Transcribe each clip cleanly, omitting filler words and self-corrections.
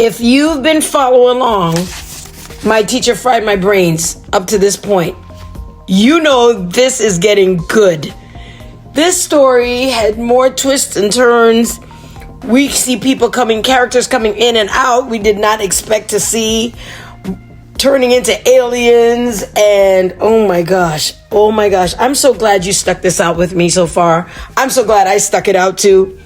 If you've been following along, my teacher fried my brains up to this point. You know this is getting good. This story had more twists and turns. We see characters coming in and out we did not expect to see, turning into aliens, and oh my gosh. I'm so glad you stuck this out with me so far. I'm so glad I stuck it out too.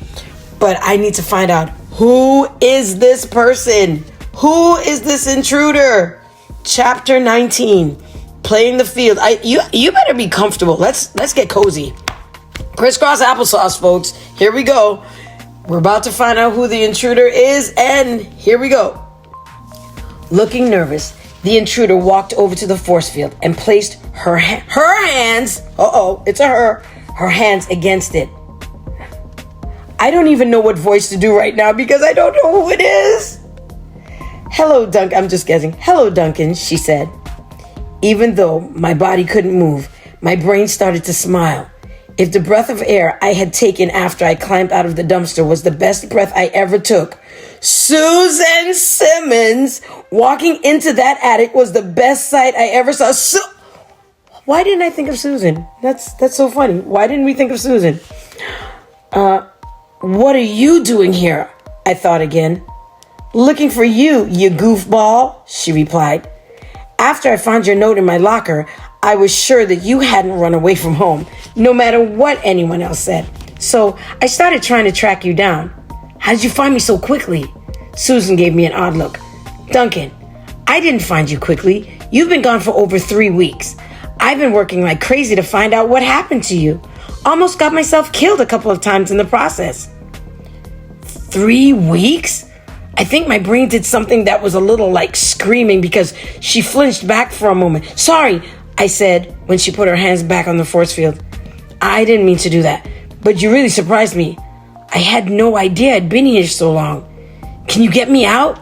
But I need to find out, who is this person? Who is this intruder? Chapter 19, playing the field. You better be comfortable. Let's get cozy. Crisscross applesauce, folks. Here we go. We're about to find out who the intruder is, and here we go. Looking nervous, the intruder walked over to the force field and placed her hands, it's a her hands against it. I don't even know what voice to do right now because I don't know who it is. Hello, Duncan. I'm just guessing. Hello, Duncan, she said. Even though my body couldn't move, my brain started to smile. If the breath of air I had taken after I climbed out of the dumpster was the best breath I ever took, Susan Simmons walking into that attic was the best sight I ever saw. Why didn't I think of Susan? That's so funny. Why didn't we think of Susan? What are you doing here? I thought again. Looking for you, you goofball, she replied. After I found your note in my locker, I was sure that you hadn't run away from home, no matter what anyone else said. So I started trying to track you down. How did you find me so quickly? Susan gave me an odd look. Duncan, I didn't find you quickly. You've been gone for over 3 weeks. I've been working like crazy to find out what happened to you. Almost got myself killed a couple of times in the process. 3 weeks? I think my brain did something that was a little like screaming because she flinched back for a moment. Sorry, I said when she put her hands back on the force field. I didn't mean to do that, but you really surprised me. I had no idea I'd been here so long. Can you get me out?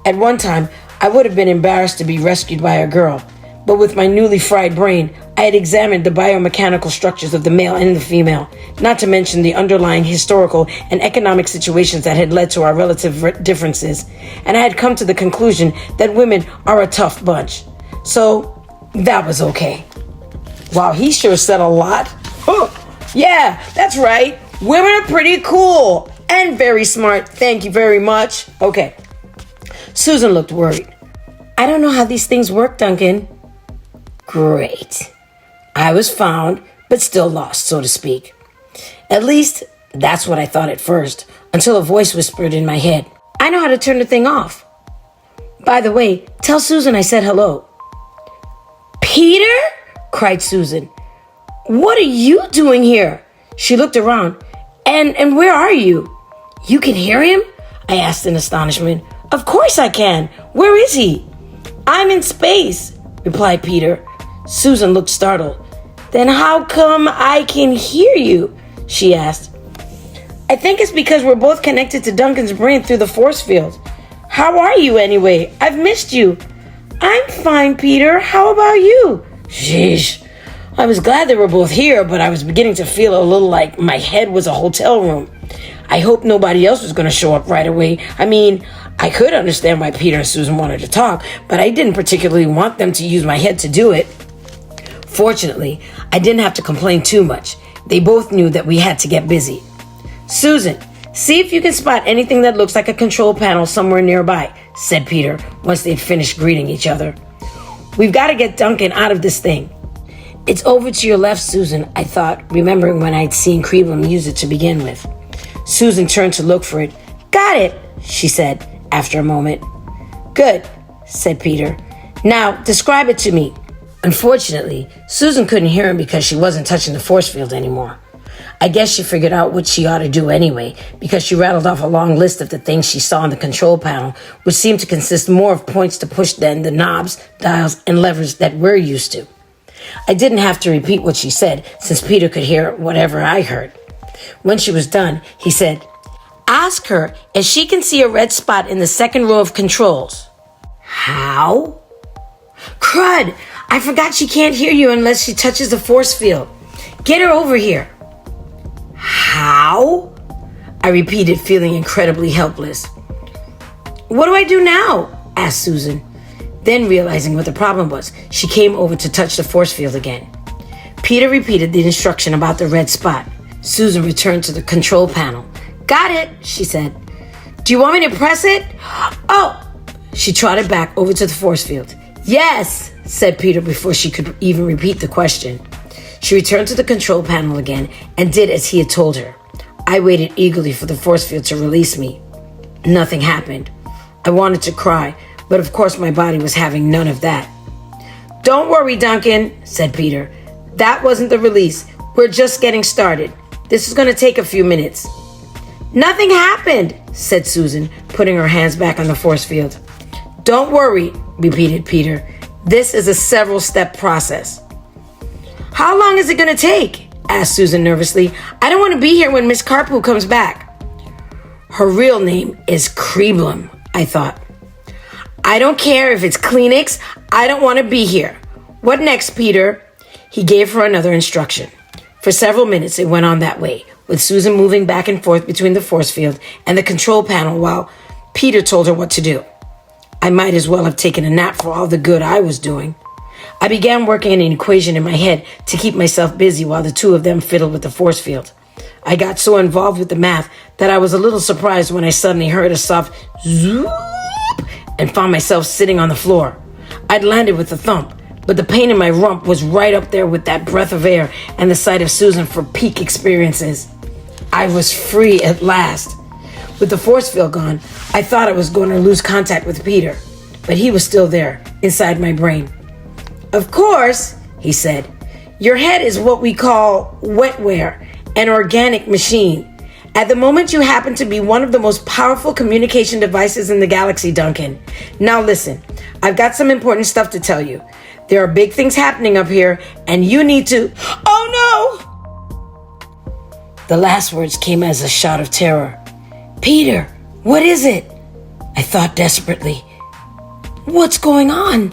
At one time, I would have been embarrassed to be rescued by a girl, but with my newly fried brain, I had examined the biomechanical structures of the male and the female, not to mention the underlying historical and economic situations that had led to our relative differences, and I had come to the conclusion that women are a tough bunch. So, that was okay. Wow, he sure said a lot. Huh. Yeah, that's right. Women are pretty cool and very smart. Thank you very much. Okay. Susan looked worried. I don't know how these things work, Duncan. Great. I was found, but still lost, so to speak. At least, that's what I thought at first, until a voice whispered in my head, I know how to turn the thing off. By the way, tell Susan I said hello. Peter? Cried Susan. What are you doing here? She looked around. And where are you? You can hear him? I asked in astonishment. Of course I can. Where is he? I'm in space, replied Peter. Susan looked startled. Then how come I can hear you? She asked. I think it's because we're both connected to Duncan's brain through the force field. How are you anyway? I've missed you. I'm fine, Peter. How about you? Sheesh. I was glad they were both here, but I was beginning to feel a little like my head was a hotel room. I hoped nobody else was going to show up right away. I mean, I could understand why Peter and Susan wanted to talk, but I didn't particularly want them to use my head to do it. Fortunately, I didn't have to complain too much. They both knew that we had to get busy. Susan, see if you can spot anything that looks like a control panel somewhere nearby, said Peter once they'd finished greeting each other. We've got to get Duncan out of this thing. It's over to your left, Susan, I thought, remembering when I'd seen Creebum use it to begin with. Susan turned to look for it. Got it, she said after a moment. Good, said Peter. Now, describe it to me. Unfortunately, Susan couldn't hear him because she wasn't touching the force field anymore. I guess she figured out what she ought to do anyway, because she rattled off a long list of the things she saw on the control panel, which seemed to consist more of points to push than the knobs, dials, and levers that we're used to. I didn't have to repeat what she said, since Peter could hear whatever I heard. When she was done, he said, Ask her if she can see a red spot in the second row of controls. How? Crud! I forgot she can't hear you unless she touches the force field. Get her over here. How? I repeated, feeling incredibly helpless. What do I do now? Asked Susan. Then, realizing what the problem was, she came over to touch the force field again. Peter repeated the instruction about the red spot. Susan returned to the control panel. Got it, she said. Do you want me to press it? Oh! She trotted back over to the force field. Yes, said Peter before she could even repeat the question. She returned to the control panel again and did as he had told her. I waited eagerly for the force field to release me. Nothing happened. I wanted to cry, but of course my body was having none of that. Don't worry, Duncan, said Peter. That wasn't the release. We're just getting started. This is going to take a few minutes. Nothing happened, said Susan, putting her hands back on the force field. Don't worry, repeated Peter. This is a several-step process. How long is it going to take? Asked Susan nervously. I don't want to be here when Miss Carpoo comes back. Her real name is Creeblum, I thought. I don't care if it's Kleenex. I don't want to be here. What next, Peter? He gave her another instruction. For several minutes, it went on that way, with Susan moving back and forth between the force field and the control panel while Peter told her what to do. I might as well have taken a nap for all the good I was doing. I began working an equation in my head to keep myself busy while the two of them fiddled with the force field. I got so involved with the math that I was a little surprised when I suddenly heard a soft zoop and found myself sitting on the floor. I'd landed with a thump, but the pain in my rump was right up there with that breath of air and the sight of Susan for peak experiences. I was free at last. With the force field gone, I thought I was going to lose contact with Peter, but he was still there, inside my brain. Of course, he said, your head is what we call wetware, an organic machine. At the moment, you happen to be one of the most powerful communication devices in the galaxy, Duncan. Now listen, I've got some important stuff to tell you. There are big things happening up here, and you need to... Oh no! The last words came as a shout of terror. Peter, what is it? I thought desperately. What's going on?